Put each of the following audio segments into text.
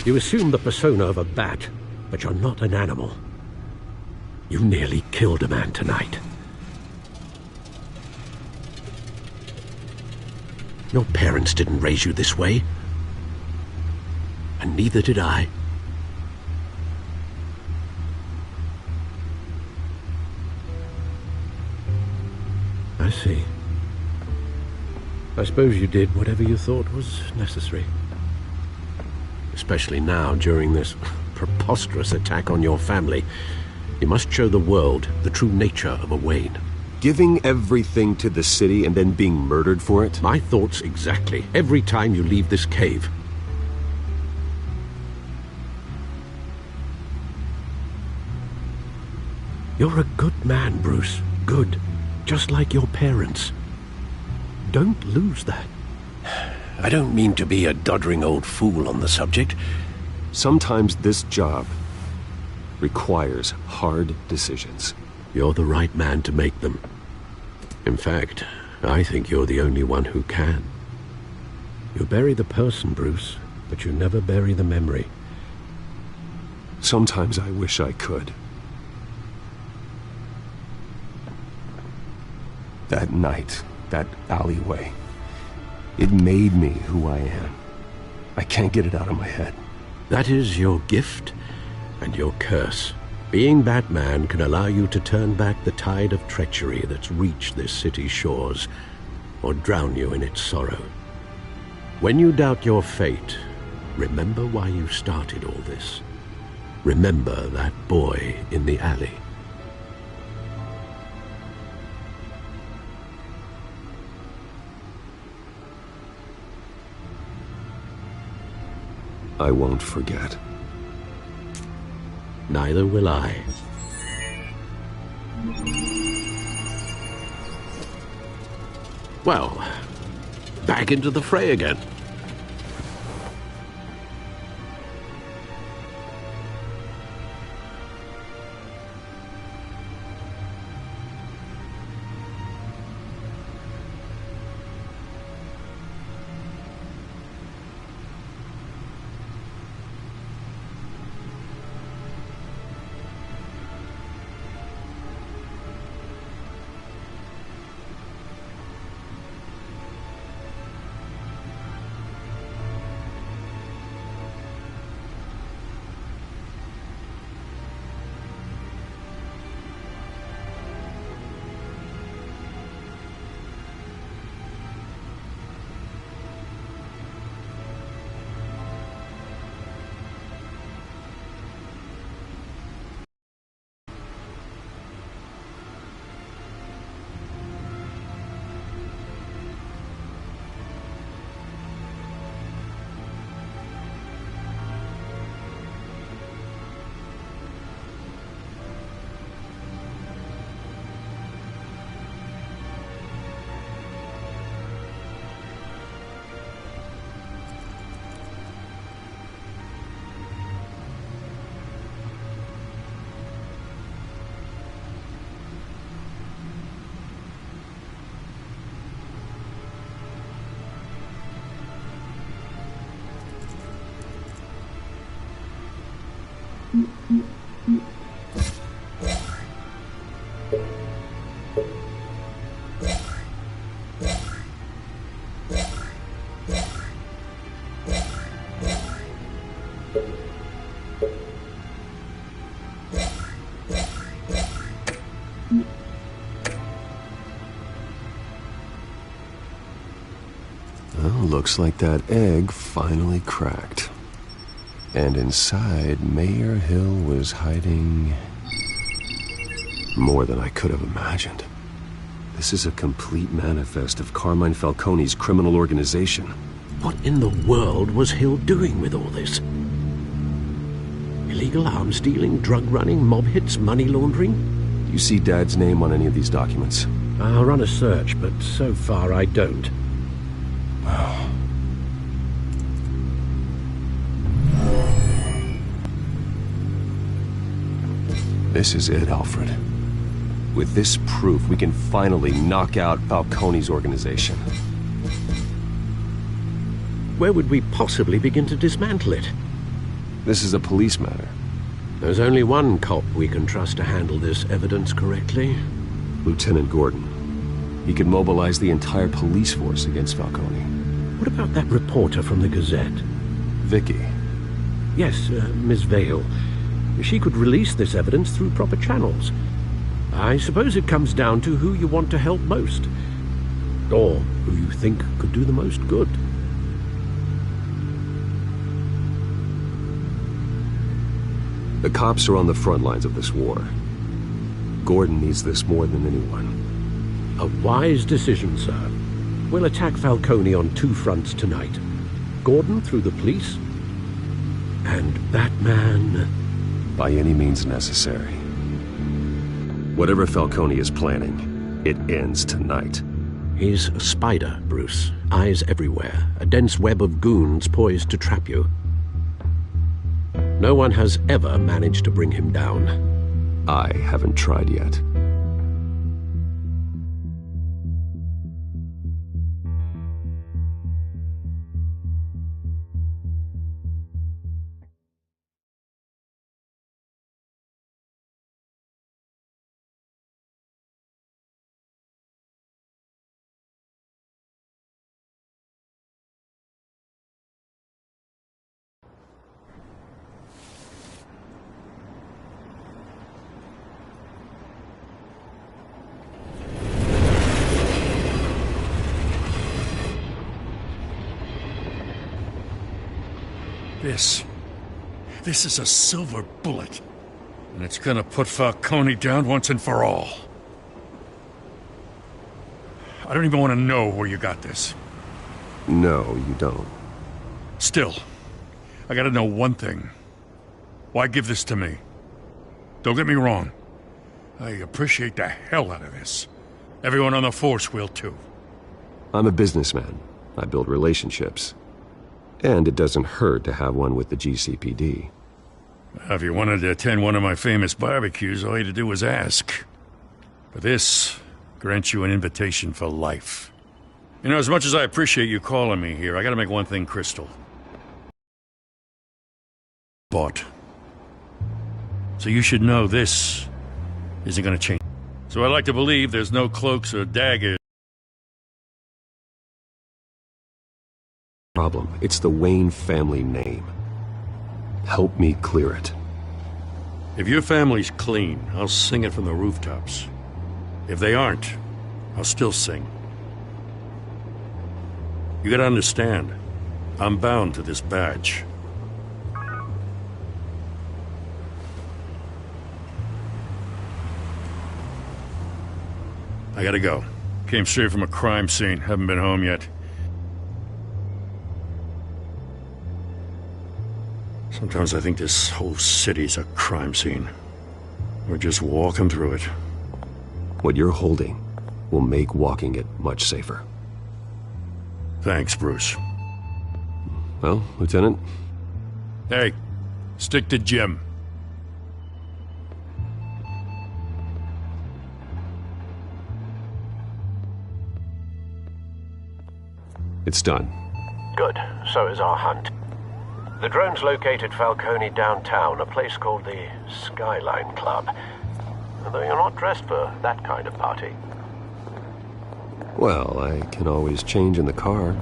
You assume the persona of a bat, but you're not an animal. You nearly killed a man tonight. Your parents didn't raise you this way. And neither did I. I see. I suppose you did whatever you thought was necessary. Especially now, during this preposterous attack on your family. You must show the world the true nature of a Wayne. Giving everything to the city and then being murdered for it? My thoughts exactly. Every time you leave this cave. You're a good man, Bruce. Good. Just like your parents. Don't lose that. I don't mean to be a doddering old fool on the subject. Sometimes this job requires hard decisions. You're the right man to make them. In fact, I think you're the only one who can. You bury the person, Bruce, but you never bury the memory. Sometimes I wish I could. That night, that alleyway, it made me who I am. I can't get it out of my head. That is your gift and your curse. Being Batman can allow you to turn back the tide of treachery that's reached this city's shores, or drown you in its sorrow. When you doubt your fate, remember why you started all this. Remember that boy in the alley. I won't forget. Neither will I. Well, back into the fray again. Looks like that egg finally cracked. And inside, Mayor Hill was hiding more than I could have imagined. This is a complete manifest of Carmine Falcone's criminal organization. What in the world was Hill doing with all this? Illegal arms dealing, drug running, mob hits, money laundering? Do you see Dad's name on any of these documents? I'll run a search, but so far I don't. This is it, Alfred. With this proof, we can finally knock out Falcone's organization. Where would we possibly begin to dismantle it? This is a police matter. There's only one cop we can trust to handle this evidence correctly. Lieutenant Gordon. He could mobilize the entire police force against Falcone. What about that reporter from the Gazette? Vicky. Yes, Miss Vale. She could release this evidence through proper channels. I suppose it comes down to who you want to help most. Or who you think could do the most good. The cops are on the front lines of this war. Gordon needs this more than anyone. A wise decision, sir. We'll attack Falcone on two fronts tonight. Gordon through the police, and that man... By any means necessary. Whatever Falcone is planning, it ends tonight. He's a spider, Bruce. Eyes everywhere. A dense web of goons poised to trap you. No one has ever managed to bring him down. I haven't tried yet. This is a silver bullet. And it's gonna put Falcone down once and for all. I don't even want to know where you got this. No, you don't. Still, I gotta know one thing. Why give this to me? Don't get me wrong. I appreciate the hell out of this. Everyone on the force will too. I'm a businessman. I build relationships. And it doesn't hurt to have one with the GCPD. If you wanted to attend one of my famous barbecues, all you had to do was ask. But this grants you an invitation for life. You know, as much as I appreciate you calling me here, I gotta make one thing crystal. Bought. So you should know this isn't gonna change. So I like to believe there's no cloaks or daggers. Problem. It's the Wayne family name. Help me clear it. If your family's clean, I'll sing it from the rooftops. If they aren't, I'll still sing. You gotta understand, I'm bound to this badge. I gotta go. Came straight from a crime scene, haven't been home yet. Sometimes I think this whole city's a crime scene. We're just walking through it. What you're holding will make walking it much safer. Thanks, Bruce. Well, Lieutenant? Hey, stick to Jim. It's done. Good. So is our hunt. The drone's located Falcone downtown, a place called the Skyline Club. Although you're not dressed for that kind of party. Well, I can always change in the car.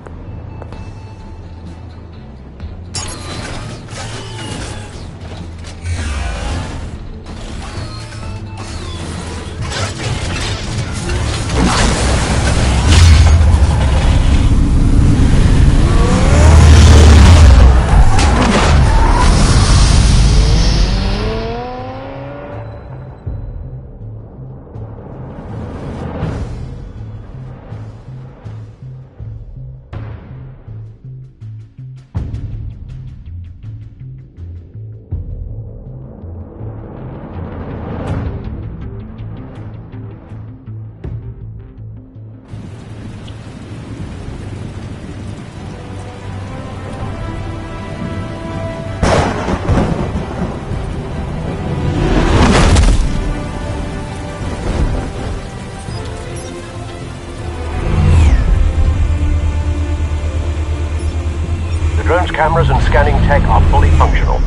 Cameras and scanning tech are fully functional.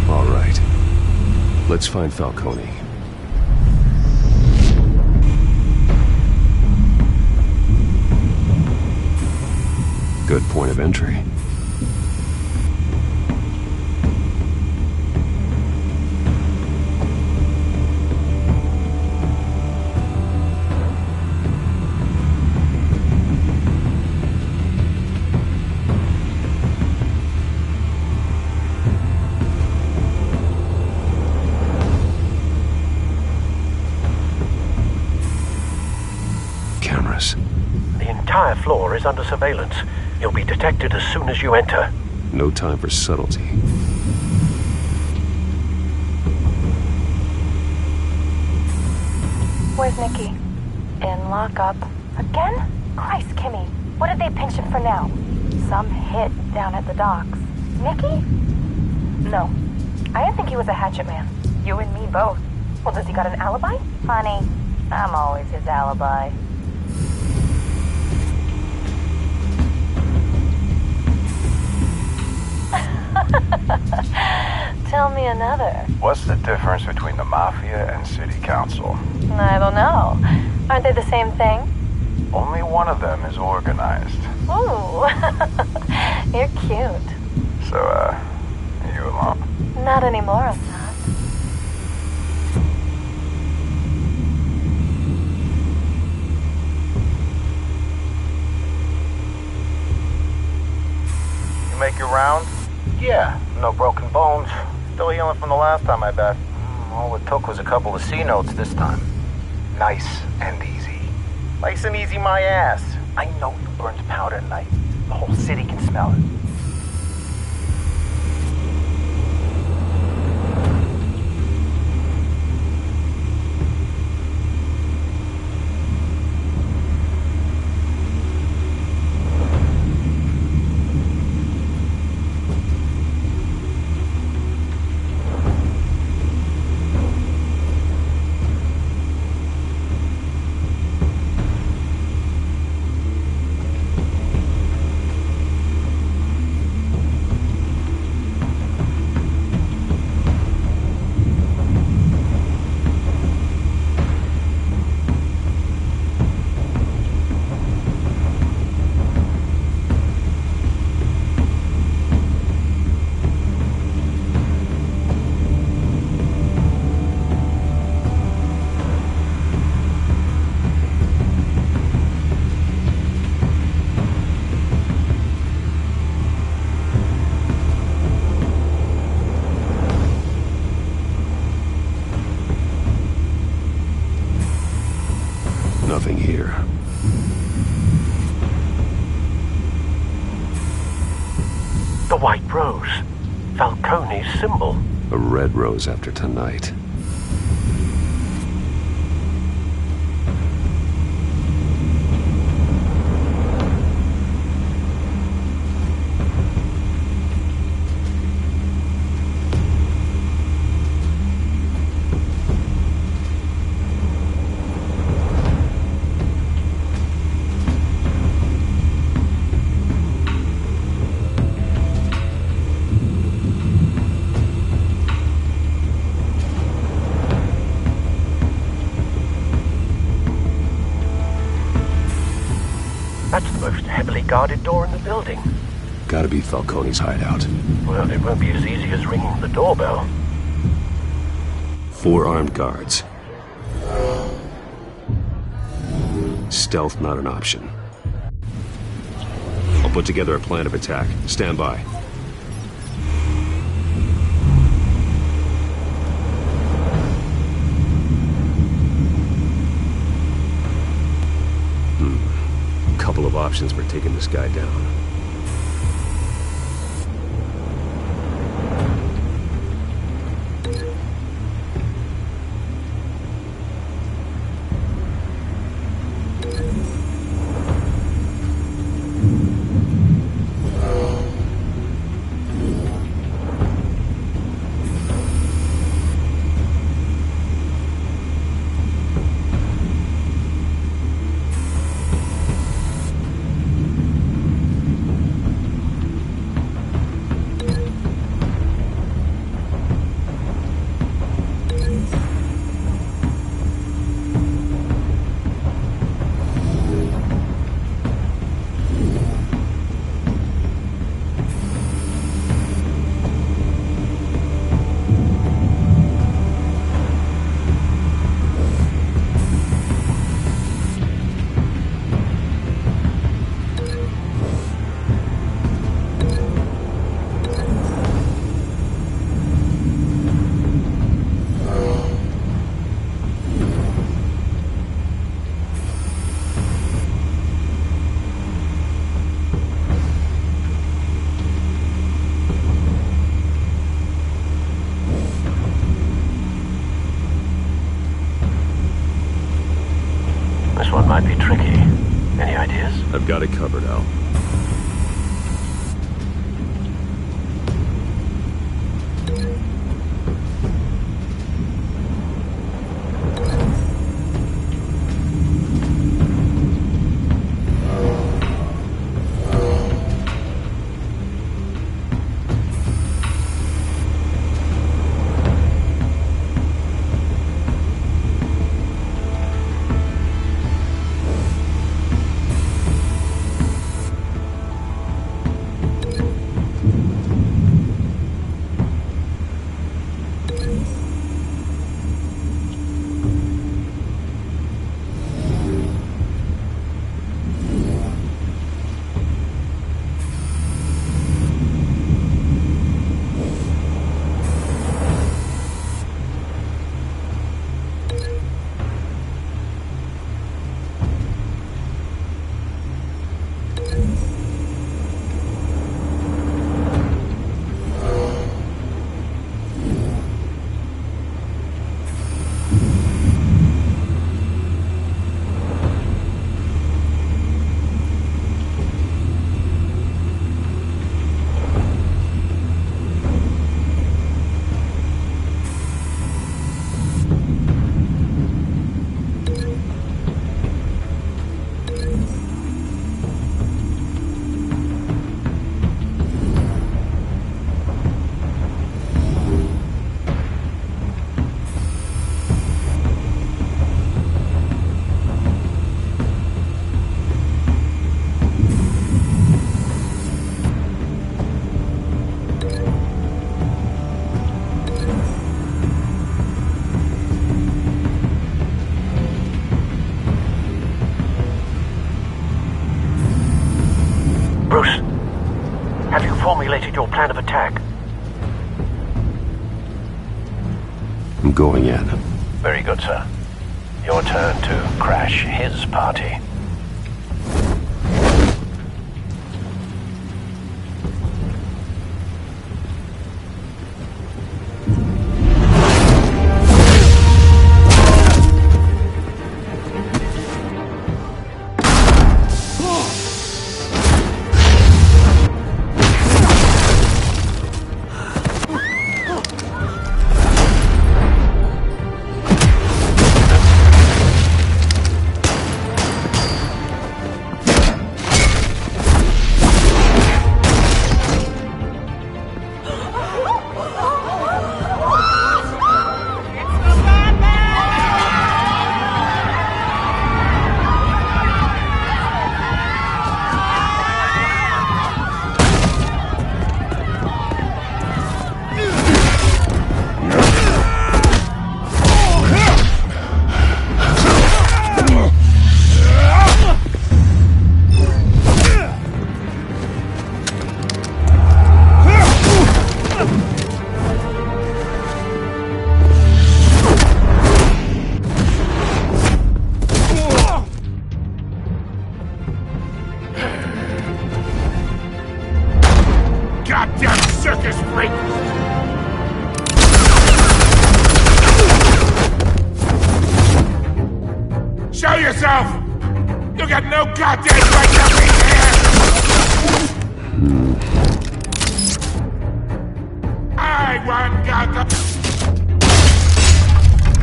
All right. Let's find Falcone. Good point of entry. Cameras. The entire floor is under surveillance. You'll be detected as soon as you enter. No time for subtlety. Where's Nicky? In lockup. Again? Christ, Kimmy. What did they pinch him for now? Some hit down at the docks. Nicky? No. I didn't think he was a hatchet man. You and me both. Well, does he got an alibi? Honey, I'm always his alibi. Tell me another. What's the difference between the Mafia and City Council? I don't know. Aren't they the same thing? Only one of them is organized. Ooh. You're cute. So, you alone? Not anymore, I'm not. You make your rounds? Yeah, no broken bones. Still healing from the last time, I bet. All it took was a couple of C notes this time. Nice and easy. Nice and easy my ass. I know you burned powder at night. The whole city can smell it. Nothing here. The white rose. Falcone's symbol. A red rose after tonight. That's the most heavily guarded door in the building. Gotta be Falcone's hideout. Well, it won't be as easy as ringing the doorbell. 4 armed guards. Stealth not an option. I'll put together a plan of attack. Stand by. Couple of options for taking this guy down. I'm going in. Very good, sir. Your turn to crash his party. Goddamn circus freak! Show yourself! You got no goddamn right to be here! I want Gotham!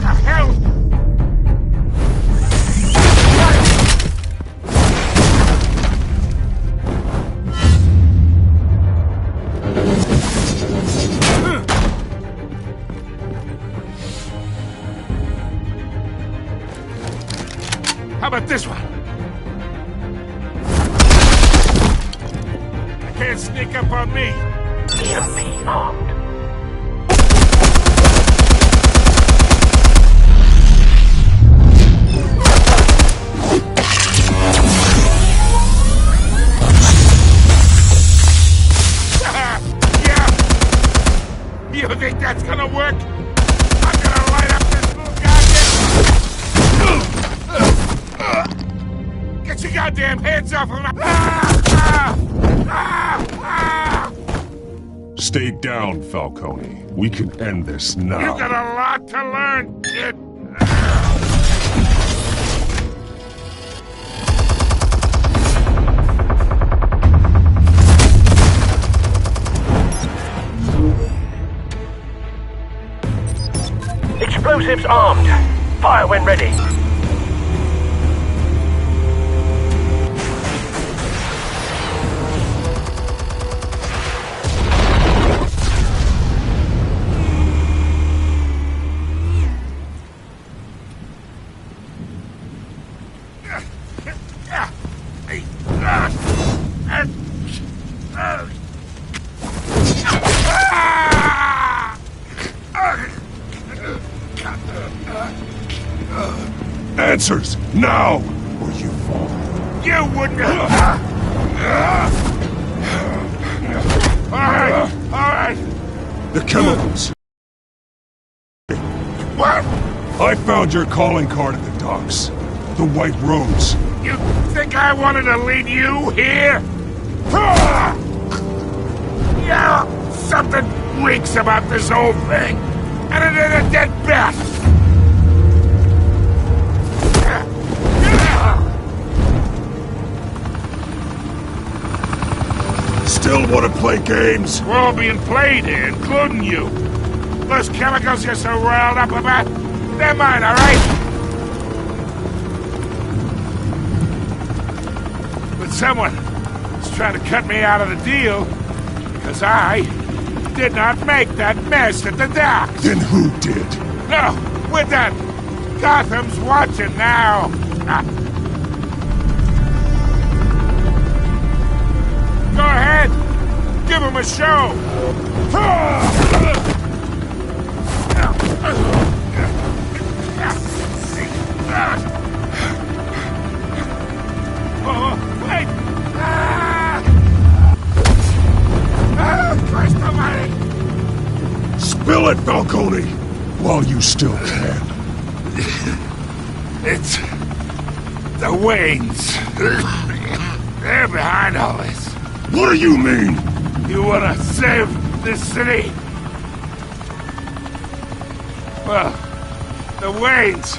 The hell? How about this one? You can't sneak up on me. EMP armed. Yeah! You think that's gonna work? I'm gonna light up this little goddamn... Get your goddamn hands off of me! Stay down, Falcone. We can end this now. You got a lot to learn, kid. Explosives armed. Fire when ready. Answers, now, or you fall. You wouldn't. All right. The chemicals. What? I found your calling card at the docks. The White Rose. You think I wanted to lead you here? Yeah, something reeks about this whole thing, and it is a dead bat. Still want to play games? We're all being played here, including you. Those chemicals you're so riled up about, they're mine, all right? But someone is trying to cut me out of the deal because I did not make that mess at the docks. Then who did? No, we're done. Gotham's watching now. Go ahead. Give him a show. Oh, wait. Christ almighty. Spill it, Falcone! while you still can. It's the Waynes. They're behind all this. What do you mean? You wanna save this city? Well, the Waynes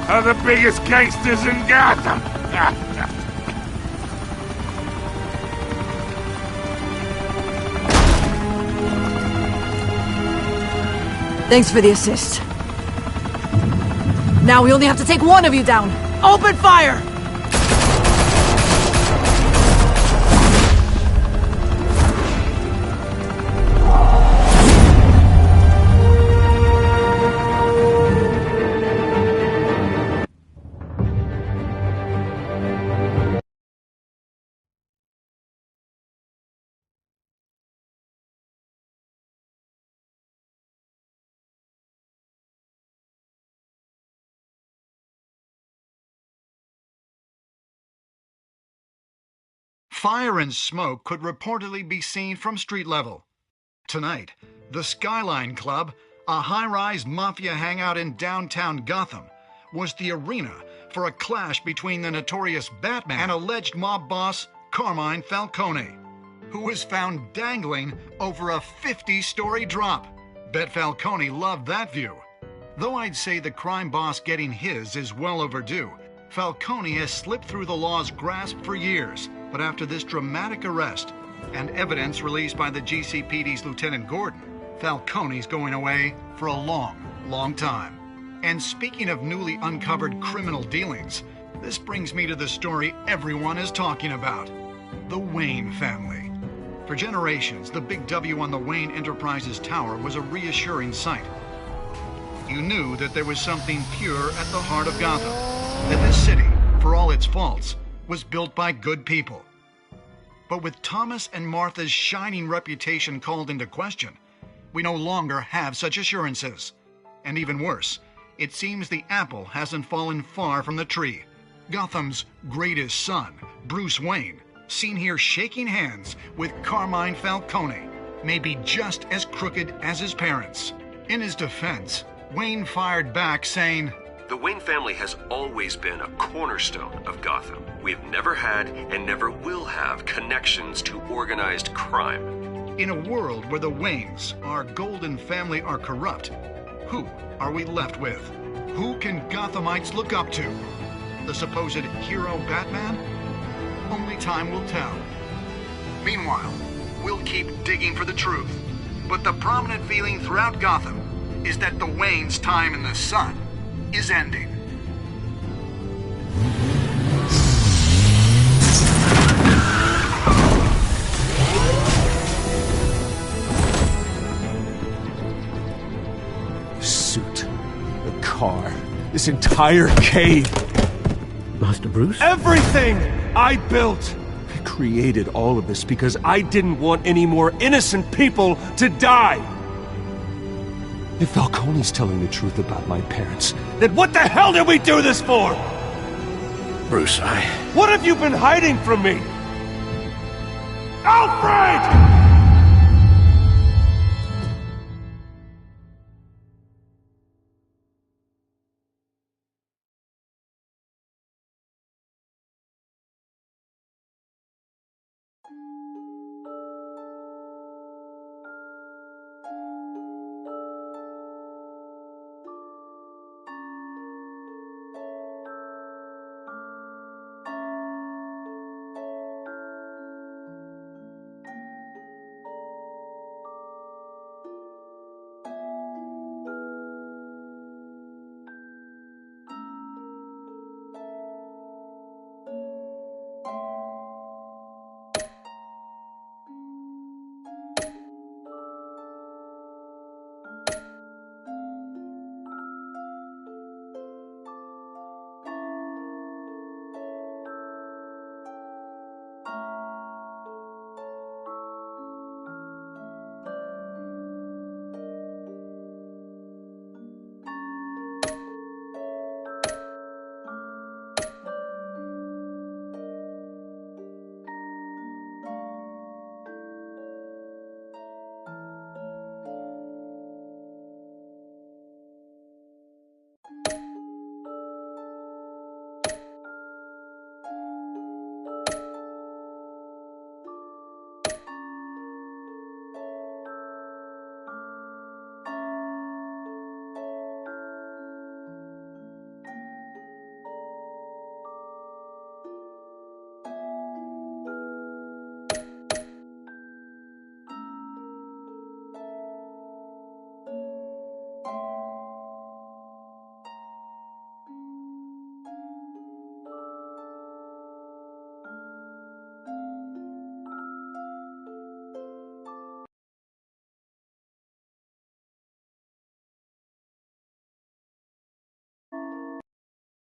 are the biggest gangsters in Gotham. Thanks for the assist. Now we only have to take one of you down. Open fire! Fire and smoke could reportedly be seen from street level. Tonight, the Skyline Club, a high-rise mafia hangout in downtown Gotham, was the arena for a clash between the notorious Batman and alleged mob boss Carmine Falcone, who was found dangling over a 50-story drop. Bet Falcone loved that view. Though I'd say the crime boss getting his is well overdue, Falcone has slipped through the law's grasp for years. But after this dramatic arrest and evidence released by the GCPD's Lieutenant Gordon, Falcone's going away for a long time. And speaking of newly uncovered criminal dealings, this brings me to the story everyone is talking about: the Wayne family. For generations, the big W on the Wayne Enterprises tower was a reassuring sight. You knew that there was something pure at the heart of Gotham, that this city, for all its faults, was built by good people. But with Thomas and Martha's shining reputation called into question, we no longer have such assurances. And even worse, it seems the apple hasn't fallen far from the tree. Gotham's greatest son, Bruce Wayne, seen here shaking hands with Carmine Falcone, may be just as crooked as his parents. In his defense, Wayne fired back saying, "The Wayne family has always been a cornerstone of Gotham. We've never had and never will have connections to organized crime." In a world where the Waynes, our golden family, are corrupt, who are we left with? Who can Gothamites look up to? The supposed hero Batman? Only time will tell. Meanwhile, we'll keep digging for the truth. But the prominent feeling throughout Gotham is that the Waynes' time in the sun is ending. The suit, the car, this entire cave. Master Bruce? Everything I built! I created all of this because I didn't want any more innocent people to die! If Falcone's telling the truth about my parents, then what the hell did we do this for? Bruce, What have you been hiding from me? Alfred!